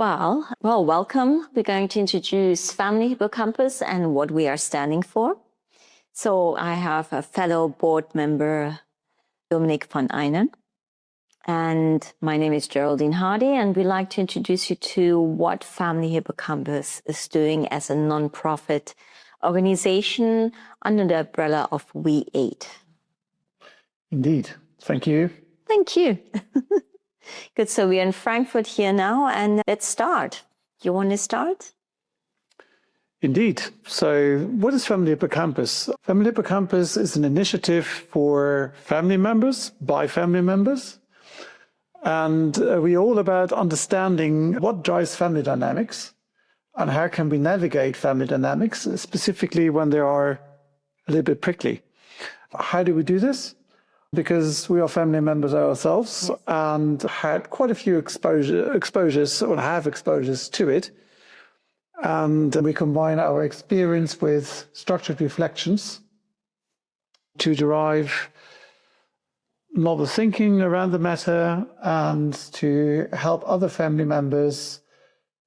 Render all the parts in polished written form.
Well, welcome. We're going to introduce Family Hippocampus and what we are standing for. So I have a fellow board member, Dominik von Eynern, and my name is Geraldine Hardy, and we'd like to introduce you to what Family Hippocampus is doing as a non-profit organization under the umbrella of We8. Indeed. Thank you. Thank you. Good. So we're in Frankfurt here now, and let's start. You want to start? Indeed. So what is Family Hippocampus? Family Hippocampus is an initiative for family members, by family members. And we're all about understanding what drives family dynamics and how can we navigate family dynamics, specifically when they are a little bit prickly. How do we do this? Because we are family members ourselves and had quite a few exposures or have exposures to it. And we combine our experience with structured reflections to derive novel thinking around the matter and to help other family members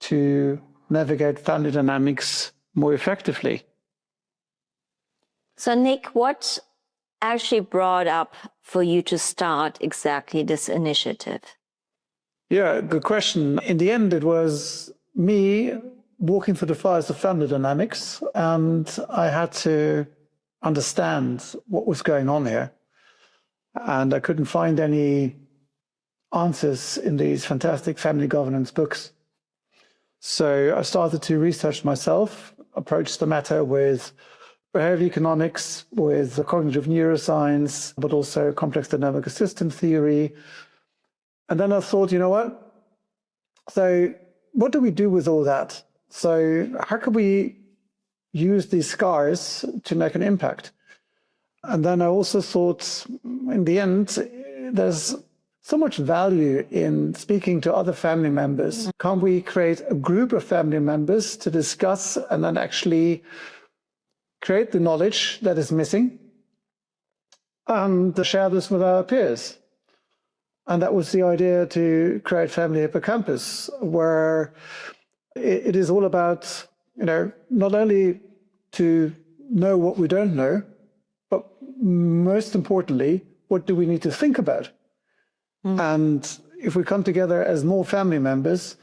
to navigate family dynamics more effectively. So, Nick, what actually brought up for you to start exactly this initiative? Yeah, good question. In the end, it was me walking through the fires of family dynamics, and I had to understand what was going on here. And I couldn't find any answers in these fantastic family governance books. So I started to research myself, approach the matter with behavioral economics, with cognitive neuroscience, but also complex dynamic system theory. And then I thought, you know what? So what do we do with all that? So how can we use these scars to make an impact? And then I also thought, in the end, there's so much value in speaking to other family members. Can't we create a group of family members to discuss and then actually create the knowledge that is missing and share this with our peers? And that was the idea to create Family Hippocampus, where it is all about, not only to know what we don't know, but most importantly, what do we need to think about? And if we come together as more family members,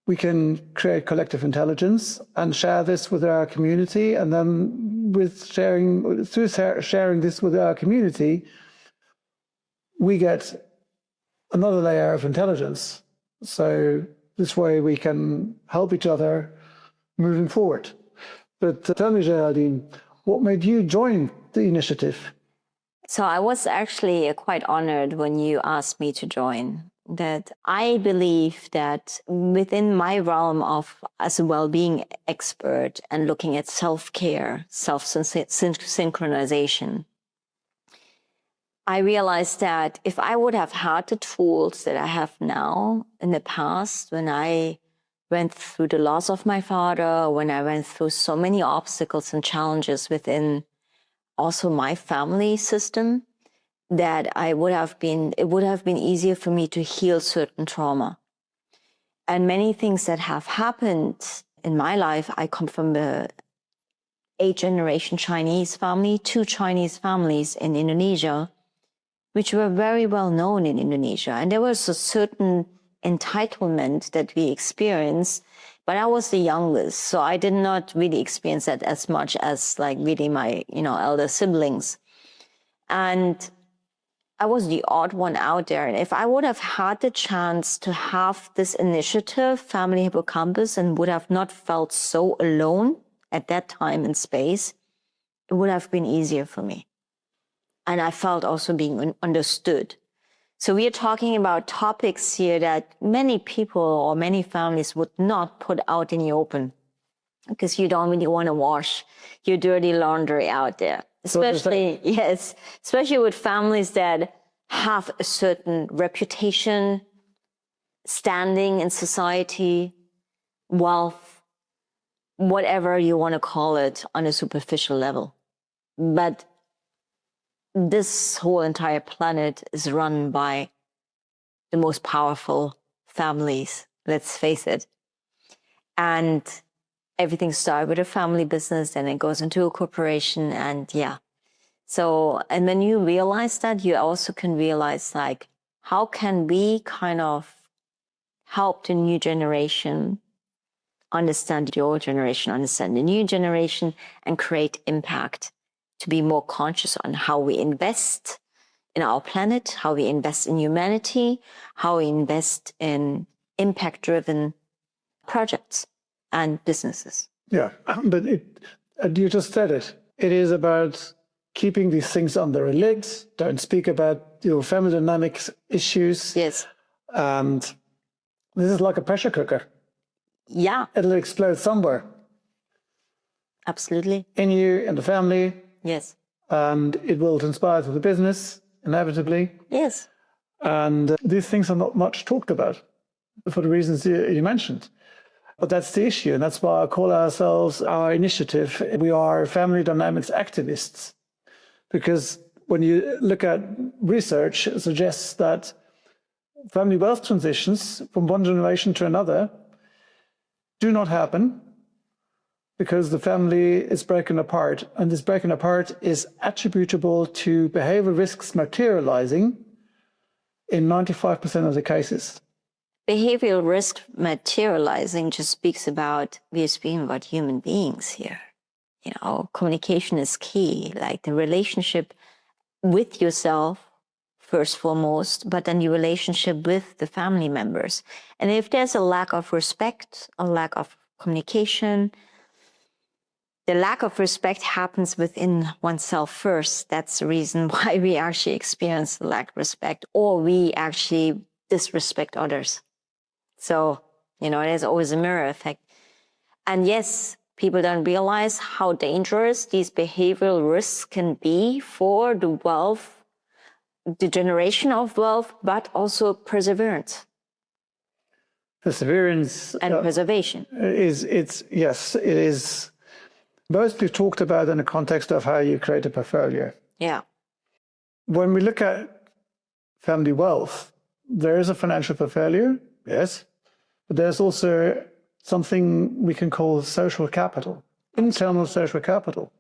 we can create collective intelligence and share this with our community. And then through sharing this with our community, we get another layer of intelligence. So this way we can help each other moving forward. But tell me, Geraldine, what made you join the initiative? So I was actually quite honored when you asked me to join. That I believe that within my realm as a well-being expert and looking at self-care, self-synchronization, I realized that if I would have had the tools that I have now in the past, when I went through the loss of my father, when I went through so many obstacles and challenges within also my family system, that it would have been easier for me to heal certain trauma. And many things that have happened in my life, I come from the 8th-generation Chinese family, 2 Chinese families in Indonesia, which were very well known in Indonesia. And there was a certain entitlement that we experienced, but I was the youngest, so I did not really experience that as much as really my, elder siblings. And I was the odd one out there. And if I would have had the chance to have this initiative, Family Hippocampus, and would have not felt so alone at that time and space, it would have been easier for me. And I felt also being understood. So we are talking about topics here that many people or many families would not put out in the open, because you don't really want to wash your dirty laundry out there. Especially with families that have a certain reputation, standing in society, wealth, whatever you want to call it on a superficial level. But this whole entire planet is run by the most powerful families let's face it. And everything started with a family business, then it goes into a corporation, and yeah. So, and when you realize that, you also can realize, like, how can we kind of help the new generation understand the old generation, understand the new generation, and create impact, to be more conscious on how we invest in our planet, how we invest in humanity, how we invest in impact-driven projects and businesses. Yeah, but you just said it. It is about keeping these things under a lid. Don't speak about your family dynamics issues. Yes. And this is like a pressure cooker. Yeah. It'll explode somewhere. Absolutely. In you, in the family. Yes. And it will transpire to the business, inevitably. Yes. And these things are not much talked about for the reasons you mentioned. But that's the issue. And that's why I call ourselves, our initiative, we are family dynamics activists. Because when you look at research, it suggests that family wealth transitions from one generation to another do not happen because the family is broken apart. And this breaking apart is attributable to behavioral risks materializing in 95% of the cases. Behavioral risk materializing just speaks about, we're speaking about human beings here. You know, communication is key, like the relationship with yourself, first foremost, but then your relationship with the family members. And if there's a lack of respect, a lack of communication, the lack of respect happens within oneself first. That's the reason why we actually experience the lack of respect, or we actually disrespect others. So, you know, there's always a mirror effect. And yes, people don't realize how dangerous these behavioral risks can be for the wealth, the generation of wealth, but also perseverance. Perseverance and preservation. Yes, it is mostly talked about in the context of how you create a portfolio. Yeah. When we look at family wealth, there is a financial portfolio, yes, but there's also something we can call social capital, internal social capital.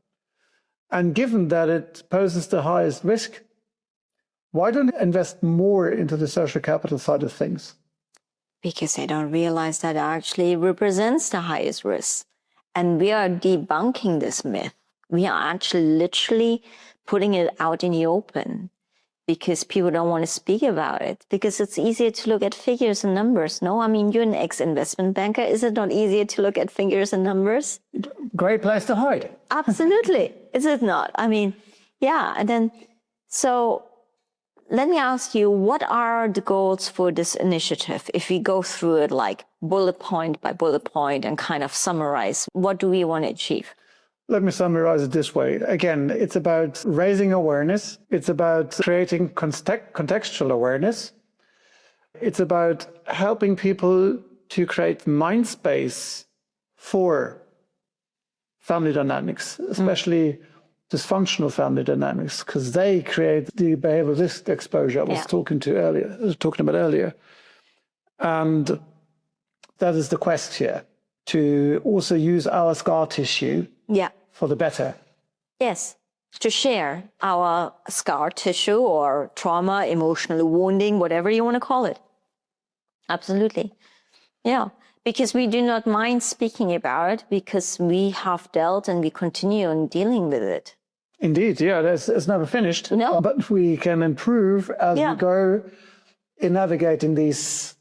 And given that it poses the highest risk, why don't you invest more into the social capital side of things? Because they don't realize that it actually represents the highest risk. And we are debunking this myth. We are actually literally putting it out in the open because people don't want to speak about it, because it's easier to look at figures and numbers. No, I mean, you're an ex-investment banker. Is it not easier to look at figures and numbers? Great place to hide. Absolutely. Is it not? I mean, yeah. And then, so let me ask you, what are the goals for this initiative? If we go through it like bullet point by bullet point and kind of summarize, what do we want to achieve? Let me summarize it this way. Again, it's about raising awareness. It's about creating contextual awareness. It's about helping people to create mind space for family dynamics, especially dysfunctional family dynamics, because they create the behavioral risk exposure I was talking about earlier. And that is the quest here, to also use our scar tissue for the better. Yes, to share our scar tissue or trauma, emotional wounding, whatever you want to call it. Absolutely. Yeah, because we do not mind speaking about it because we have dealt and we continue on dealing with it. Indeed, yeah, it's never finished. No. But we can improve as we go in navigating these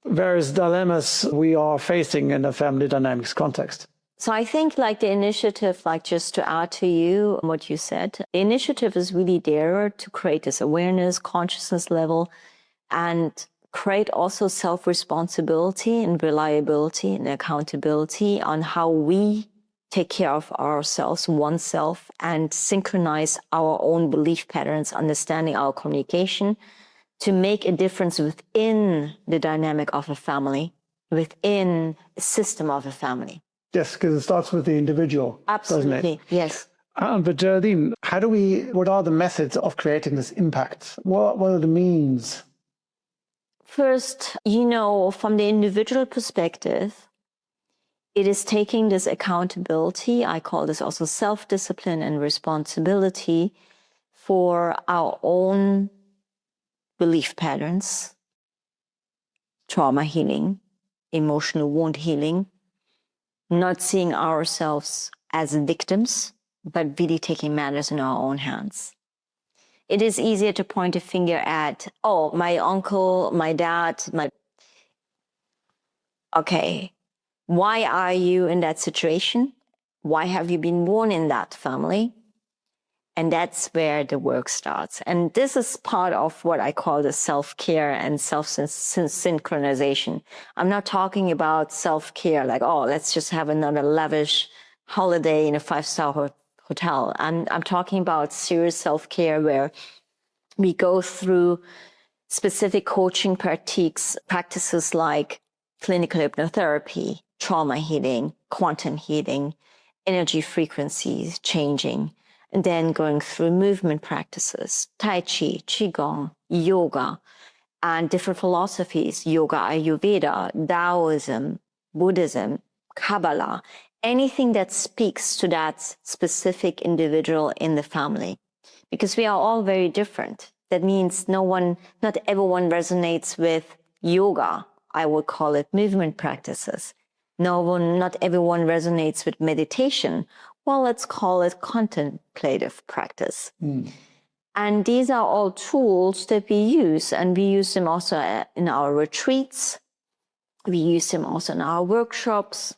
various dilemmas we are facing in a family dynamics context. So I think like the initiative, like just to add to you what you said, the initiative is really there to create this awareness, consciousness level, and create also self-responsibility and reliability and accountability on how we take care of ourselves, oneself, and synchronize our own belief patterns, understanding our communication to make a difference within the dynamic of a family, within a system of a family. Yes, because it starts with the individual. Absolutely, doesn't it? Yes. But Geraldine, what are the methods of creating this impact? What are the means? First, from the individual perspective, it is taking this accountability, I call this also self-discipline and responsibility for our own belief patterns, trauma healing, emotional wound healing, not seeing ourselves as victims, but really taking matters in our own hands. It is easier to point a finger at, oh, my uncle, my dad, okay, why are you in that situation? Why have you been born in that family? And that's where the work starts. And this is part of what I call the self-care and self-synchronization. I'm not talking about self-care like, oh, let's just have another lavish holiday in a 5-star hotel. I'm talking about serious self-care where we go through specific coaching practices like clinical hypnotherapy, trauma healing, quantum healing, energy frequencies changing, and then going through movement practices, Tai Chi, Qigong, yoga, and different philosophies, yoga, Ayurveda, Taoism, Buddhism, Kabbalah, anything that speaks to that specific individual in the family. Because we are all very different. That means not everyone resonates with yoga. I would call it movement practices. Not everyone resonates with meditation. Well, let's call it contemplative practice. And these are all tools that we use, and we use them also in our retreats. We use them also in our workshops,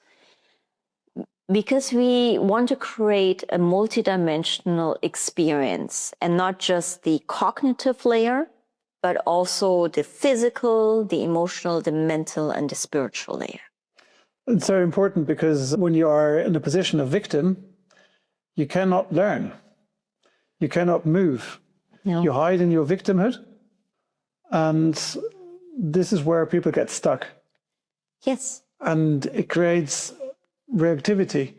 because we want to create a multidimensional experience, and not just the cognitive layer, but also the physical, the emotional, the mental, and the spiritual layer. It's very important because when you are in a position of victim, you cannot learn. You cannot move. No. You hide in your victimhood. And this is where people get stuck. Yes. And it creates reactivity.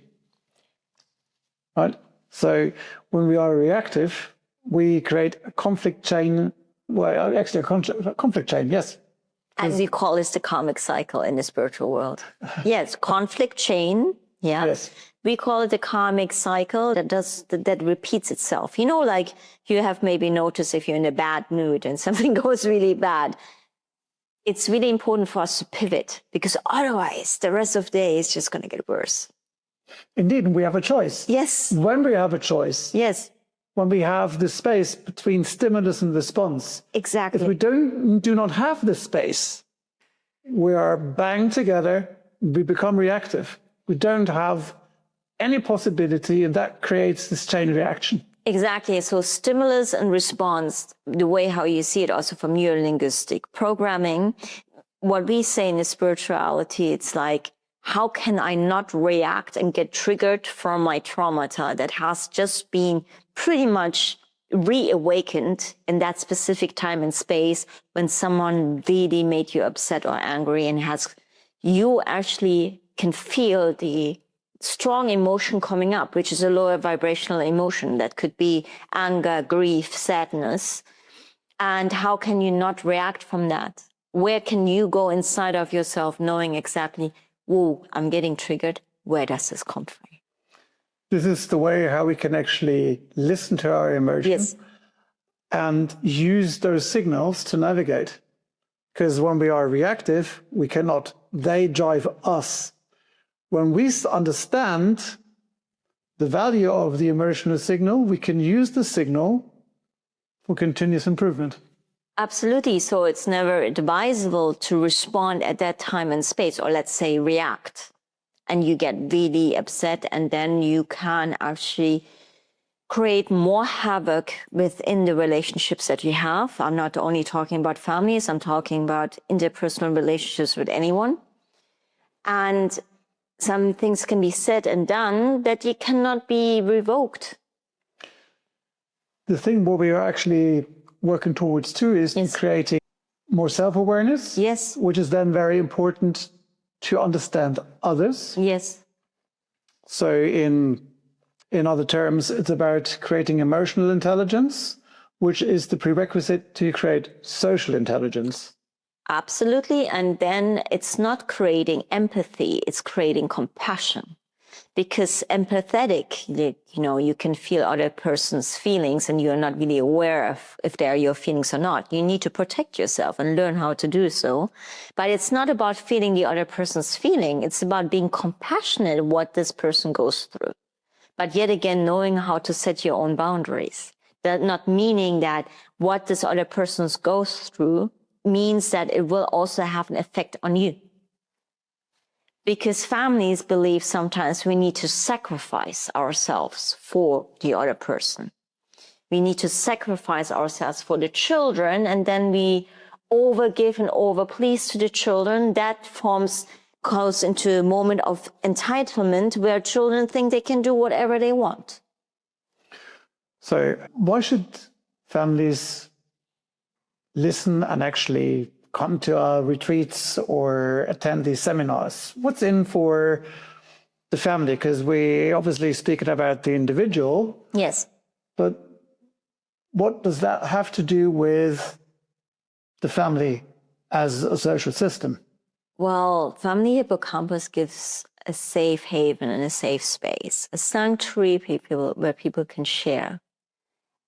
Right? So when we are reactive, we create a conflict chain. Well, actually, a conflict chain, yes. And we call this the karmic cycle in the spiritual world. Yes, conflict chain. Yeah. Yes. We call it the karmic cycle that repeats itself. Like you have maybe noticed if you're in a bad mood and something goes really bad, it's really important for us to pivot, because otherwise the rest of the day is just going to get worse. Indeed, we have a choice. Yes. When we have a choice. Yes. When we have the space between stimulus and response. Exactly. If we do not have this space, we are banged together, we become reactive. We don't have any possibility, and that creates this chain reaction. Exactly. So stimulus and response, the way how you see it also from neuro-linguistic programming, what we say in the spirituality, it's like, how can I not react and get triggered from my traumata that has just been pretty much reawakened in that specific time and space when someone really made you upset or angry, and you actually can feel the strong emotion coming up, which is a lower vibrational emotion that could be anger, grief, sadness. And how can you not react from that? Where can you go inside of yourself knowing exactly, whoa, I'm getting triggered. Where does this come from? This is the way how we can actually listen to our emotions. Yes. And use those signals to navigate. Because when we are reactive, they drive us. When we understand the value of the emotional signal, we can use the signal for continuous improvement. Absolutely. So it's never advisable to respond at that time and space, or let's say react, and you get really upset, and then you can actually create more havoc within the relationships that you have. I'm not only talking about families, I'm talking about interpersonal relationships with anyone. And some things can be said and done that it cannot be revoked. The thing what we are actually working towards too is creating more self-awareness. Yes. Which is then very important to understand others. Yes. So in other terms, it's about creating emotional intelligence, which is the prerequisite to create social intelligence. Absolutely. And then it's not creating empathy, it's creating compassion. Because empathetic, you can feel other person's feelings and you're not really aware of if they are your feelings or not. You need to protect yourself and learn how to do so. But it's not about feeling the other person's feeling. It's about being compassionate what this person goes through. But yet again, knowing how to set your own boundaries. That not meaning that what this other person goes through means that it will also have an effect on you. Because families believe sometimes we need to sacrifice ourselves for the other person. We need to sacrifice ourselves for the children, and then we overgive and overplease to the children. That goes into a moment of entitlement where children think they can do whatever they want. So why should families listen and actually come to our retreats or attend these seminars? What's in for the family? Because we obviously speaking about the individual. Yes. But what does that have to do with the family as a social system? Well, Family Hippocampus gives a safe haven and a safe space, a sanctuary where people can share.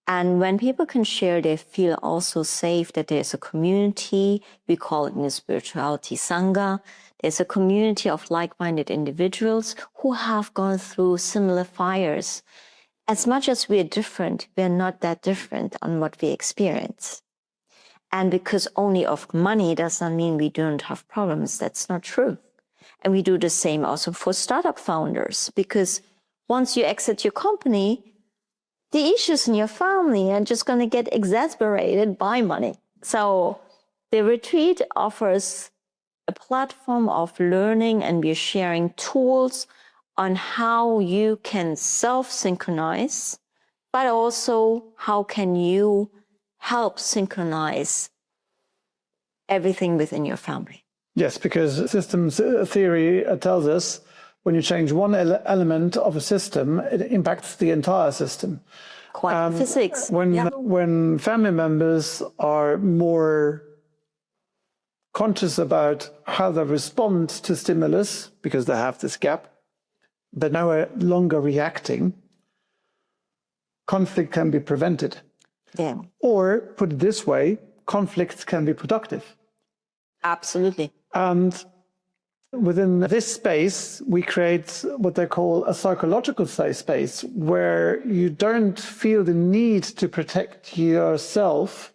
And when people can share, they feel also safe that there's a community. We call it in the spirituality Sangha. There's a community of like-minded individuals who have gone through similar fires. As much as we're different, we're not that different on what we experience. And because only of money does not mean we don't have problems. That's not true. And we do the same also for startup founders, because once you exit your company, the issues in your family are just going to get exacerbated by money. So the retreat offers a platform of learning, and we're sharing tools on how you can self-synchronize, but also how can you help synchronize everything within your family. Yes, because systems theory tells us when you change one element of a system, it impacts the entire system. Quantum physics. When family members are more conscious about how they respond to stimulus, because they have this gap, they're no longer reacting, conflict can be prevented. Yeah. Or, put it this way, conflicts can be productive. Absolutely. And within this space, we create what they call a psychological safe space, where you don't feel the need to protect yourself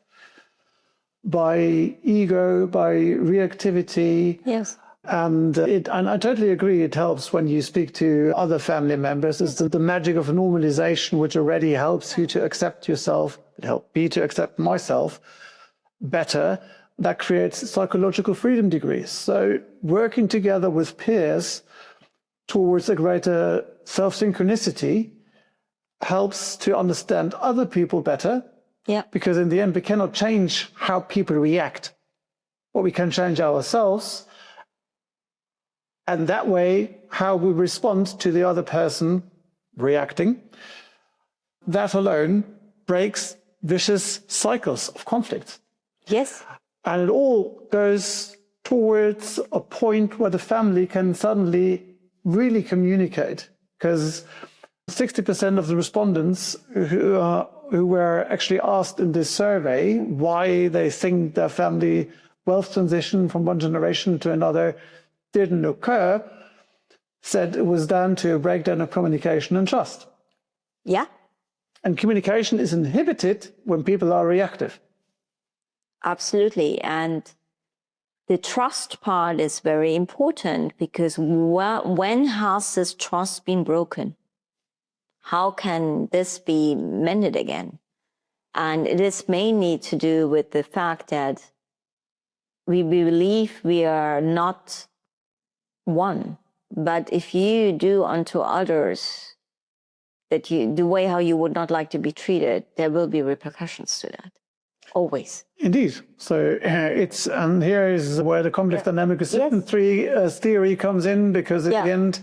by ego, by reactivity. Yes. And I totally agree, it helps when you speak to other family members. It's the magic of normalization, which already helps you to accept yourself. It helped me to accept myself better. That creates psychological freedom degrees. So working together with peers towards a greater self-synchronicity helps to understand other people better. Yeah. Because in the end, we cannot change how people react, but we can change ourselves. And that way, how we respond to the other person reacting, that alone breaks vicious cycles of conflict. Yes. And it all goes towards a point where the family can suddenly really communicate. Because 60% of the respondents who were actually asked in this survey why they think their family wealth transition from one generation to another didn't occur, said it was down to a breakdown of communication and trust. Yeah. And communication is inhibited when people are reactive. Absolutely. And the trust part is very important, because when has this trust been broken? How can this be mended again? And it is mainly to do with the fact that we believe we are not one. But if you do unto others the way how you would not like to be treated, there will be repercussions to that. Always. Indeed. So and here is where the complex dynamic system theory comes in, because at the end,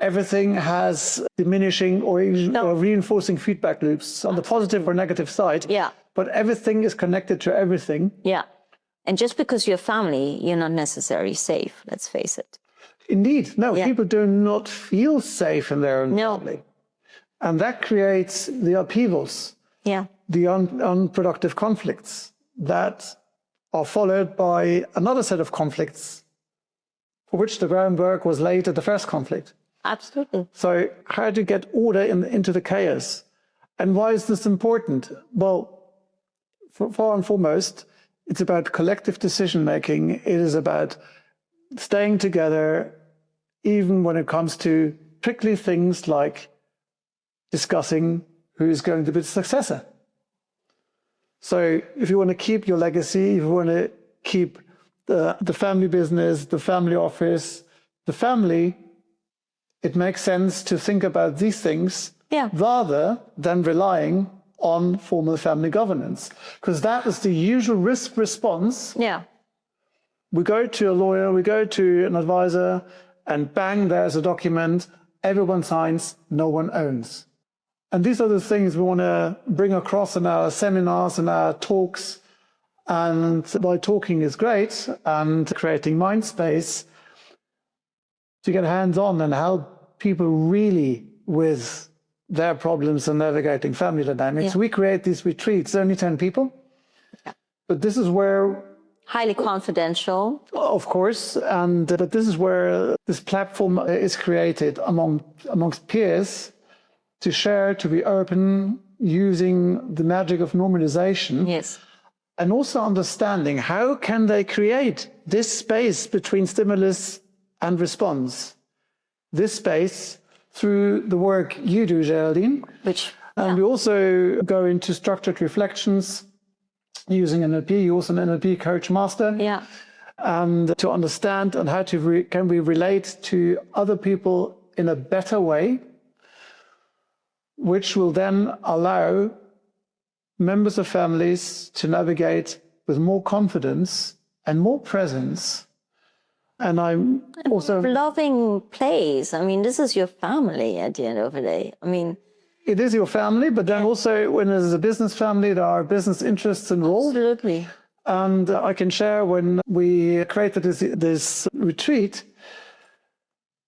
everything has diminishing or reinforcing feedback loops on the positive or negative side. Yeah. But everything is connected to everything. Yeah. And just because you're family, you're not necessarily safe, let's face it. Indeed. No, people do not feel safe in their own No. family. And that creates the upheavals, the unproductive conflicts that are followed by another set of conflicts for which the groundwork was laid at the first conflict. Absolutely. So how to get order into the chaos? And why is this important? Well, first and foremost, it's about collective decision-making. It is about staying together, even when it comes to tricky things like discussing who's going to be the successor. So if you want to keep your legacy, if you want to keep the family business, the family office, the family, it makes sense to think about these things rather than relying on formal family governance, because that is the usual risk response. We go to a lawyer, we go to an advisor, and bang, there's a document, everyone signs, no one owns. And these are the things we want to bring across in our seminars and our talks. And by talking is great, and creating mind space to get hands-on and help people really with their problems and navigating family dynamics. We create these retreats, only 10 people. But this is where... Highly confidential. Of course. And but this is where this platform is created amongst peers to share, to be open, using the magic of normalization. And also understanding how can they create this space between stimulus and response. This space through the work you do, Geraldine. And we also go into structured reflections using NLP. You're also an NLP coach master. And to understand and how to can we relate to other people in a better way, which will then allow members of families to navigate with more confidence and more presence. And I'm also... loving place. I mean, this is your family at the end of the day. I mean... It is your family, but then also when there's a business family, there are business interests involved. Absolutely. And I can share when we created this retreat,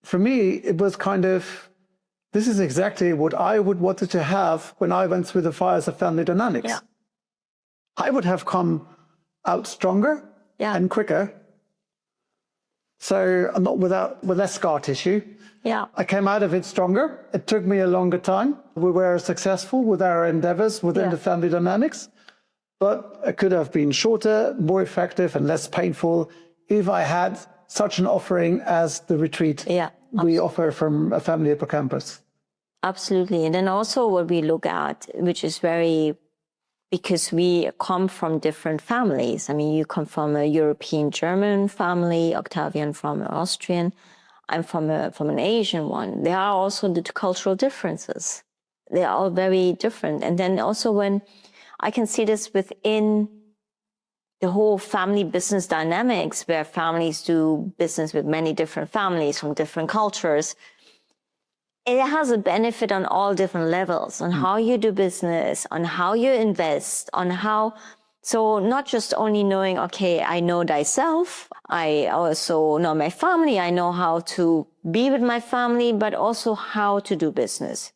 for me, it was kind of, this is exactly what I would wanted to have when I went through the fires of family dynamics. I would have come out stronger and quicker. So I'm not with less scar tissue. I came out of it stronger. It took me a longer time. We were successful with our endeavors within the family dynamics, but it could have been shorter, more effective, and less painful if I had such an offering as the retreat we offer from a Family Hippocampus. Absolutely. And then also what we look at, which is very, because we come from different families. I mean, you come from a European German family, Octavian from an Austrian, I'm from an Asian one. There are also the cultural differences. They are all very different. And then also when I can see this within the whole family business dynamics, where families do business with many different families from different cultures, it has a benefit on all different levels, on how you do business, on how you invest, on how... So not just only knowing, okay, I know thyself, I also know my family, I know how to be with my family, but also how to do business.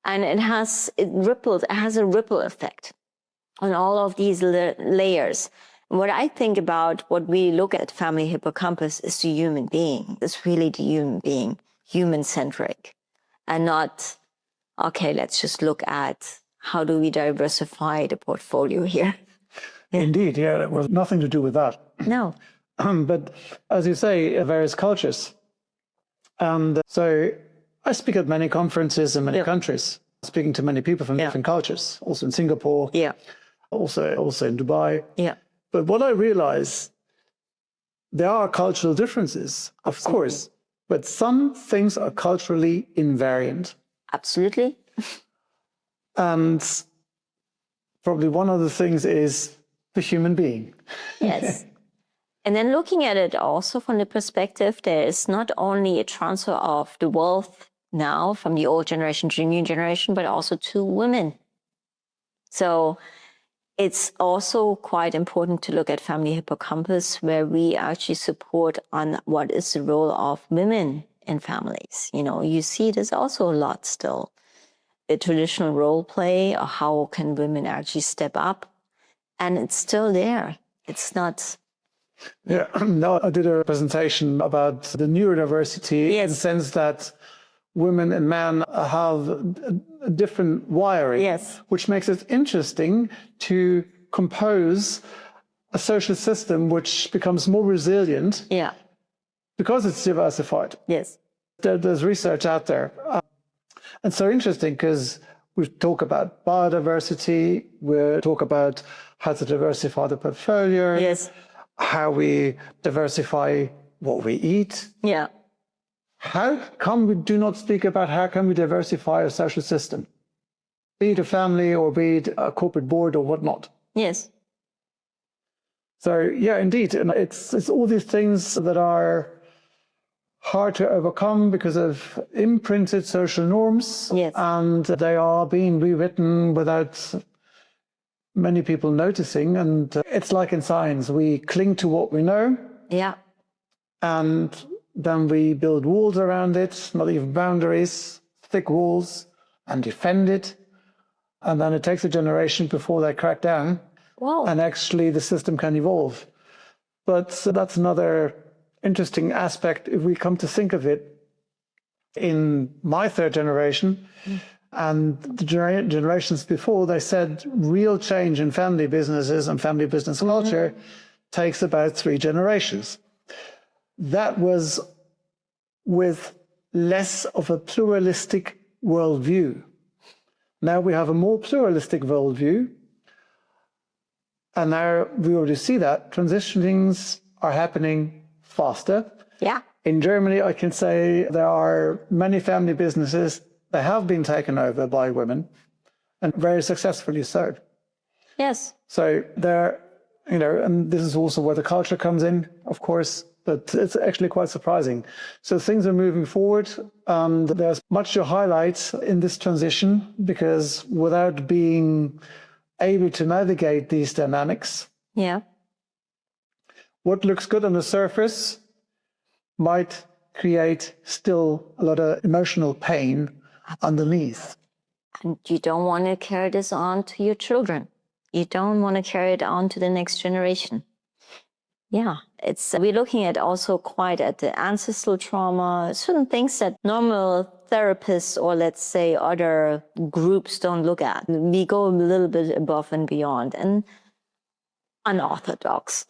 And it has a ripple effect on all of these layers. And what I think about what we look at Family Hippocampus is the human being. It's really the human being, human-centric, and not, okay, let's just look at how do we diversify the portfolio here. Indeed, it was nothing to do with that. No. But as you say, various cultures. And so I speak at many conferences in many countries, speaking to many people from different cultures, also in Singapore, also in Dubai. But what I realize, there are cultural differences, of course, but some things are culturally invariant. Absolutely. And probably one of the things is the human being. Yes. And then looking at it also from the perspective, there is not only a transfer of the wealth now from the old generation to the new generation, but also to women. So It's also quite important to look at Family Hippocampus, where we actually support on what is the role of women in families. You know, you see there's also a lot still. The traditional role play, or how can women actually step up, and it's still there. It's not. Yeah, no, I did a presentation about the neurodiversity in the sense that women and men have a different wiring, which makes it interesting to compose a social system which becomes more resilient because it's diversified. Yes. There's research out there. And so interesting because we talk about biodiversity, we talk about how to diversify the portfolio, how we diversify what we eat. Yeah. How come we do not speak about how can we diversify a social system, be it a family or be it a corporate board or whatnot? Yes. So yeah, indeed, and it's all these things that are hard to overcome because of imprinted social norms, and they are being rewritten without many people noticing. And it's like in science, we cling to what we know. Yeah. And then we build walls around it, not even boundaries, thick walls, and defend it. And then it takes a generation before they crack down. Wow. And actually the system can evolve. But that's another interesting aspect if we come to think of it. In my third generation and the generations before, they said real change in family businesses and family business culture takes about 3 generations. That was with less of a pluralistic worldview. Now we have a more pluralistic worldview, and now we already see that transitionings are happening faster. Yeah. In Germany, I can say there are many family businesses that have been taken over by women, and very successfully so. Yes. So there, you know, and this is also where the culture comes in, of course. But it's actually quite surprising. So things are moving forward, and there's much to highlight in this transition, because without being able to navigate these dynamics, what looks good on the surface might create still a lot of emotional pain underneath. And you don't want to carry this on to your children. You don't want to carry it on to the next generation. Yeah, we're looking at also quite at the ancestral trauma, certain things that normal therapists or let's say other groups don't look at. We go a little bit above and beyond and unorthodox.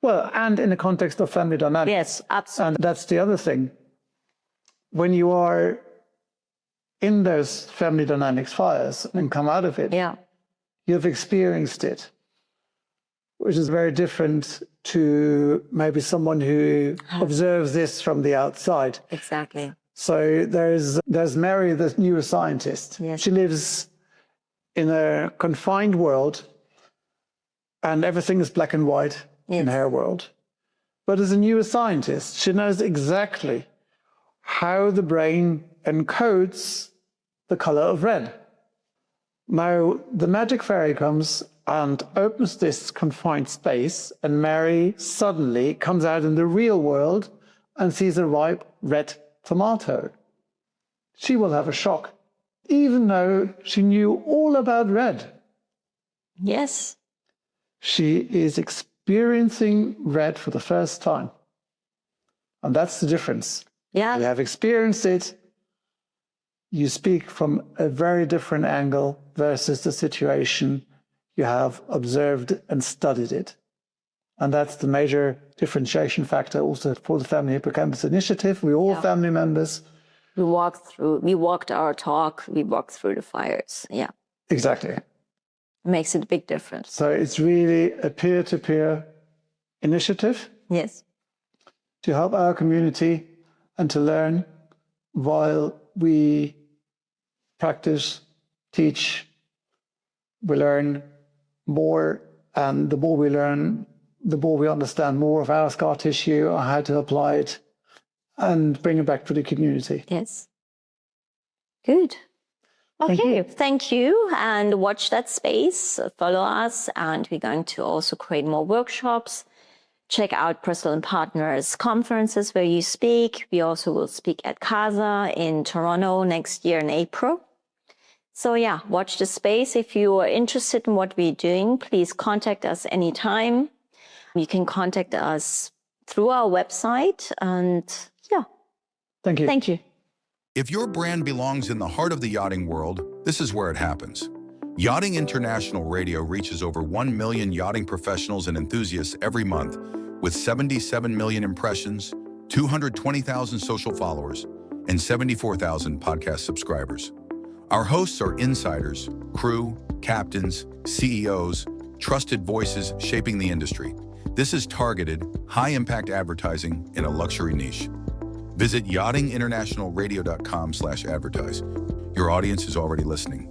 Well, and in the context of family dynamics. Yes, absolutely. And that's the other thing. When you are in those family dynamics fires and come out of it, you've experienced it, which is very different to maybe someone who observes this from the outside. Exactly. So there's Mary, the neuroscientist. Yes. She lives in a confined world, and everything is black and white in her world. But as a neuroscientist, she knows exactly how the brain encodes the color of red. Now, the magic fairy comes and opens this confined space, and Mary suddenly comes out in the real world and sees a ripe red tomato. She will have a shock, even though she knew all about red. Yes. She is experiencing red for the first time. And that's the difference. Yeah. You have experienced it. You speak from a very different angle versus the situation you have observed and studied it. And that's the major differentiation factor also for the Family Hippocampus Initiative. We're all family members. We walked our talk, we walked through the fires. Yeah. Exactly. It makes it a big difference. So it's really a peer-to-peer initiative. Yes. To help our community and to learn while we practice, teach, we learn more, and the more we learn, the more we understand more of our scar tissue, or how to apply it and bring it back to the community. Yes. Good. Okay, thank you. And watch that space, follow us, and we're going to also create more workshops. Check out Bristol & Partners conferences where you speak. We also will speak at CASA in Toronto next year in April. So yeah, watch the space. If you are interested in what we're doing, please contact us anytime. You can contact us through our website, and yeah. Thank you. Thank you. If your brand belongs in the heart of the yachting world, this is where it happens. Yachting International Radio reaches over 1 million yachting professionals and enthusiasts every month, with 77 million impressions, 220,000 social followers, and 74,000 podcast subscribers. Our hosts are insiders, crew, captains, CEOs, trusted voices shaping the industry. This is targeted, high-impact advertising in a luxury niche. Visit yachtinginternationalradio.com/advertise. Your audience is already listening.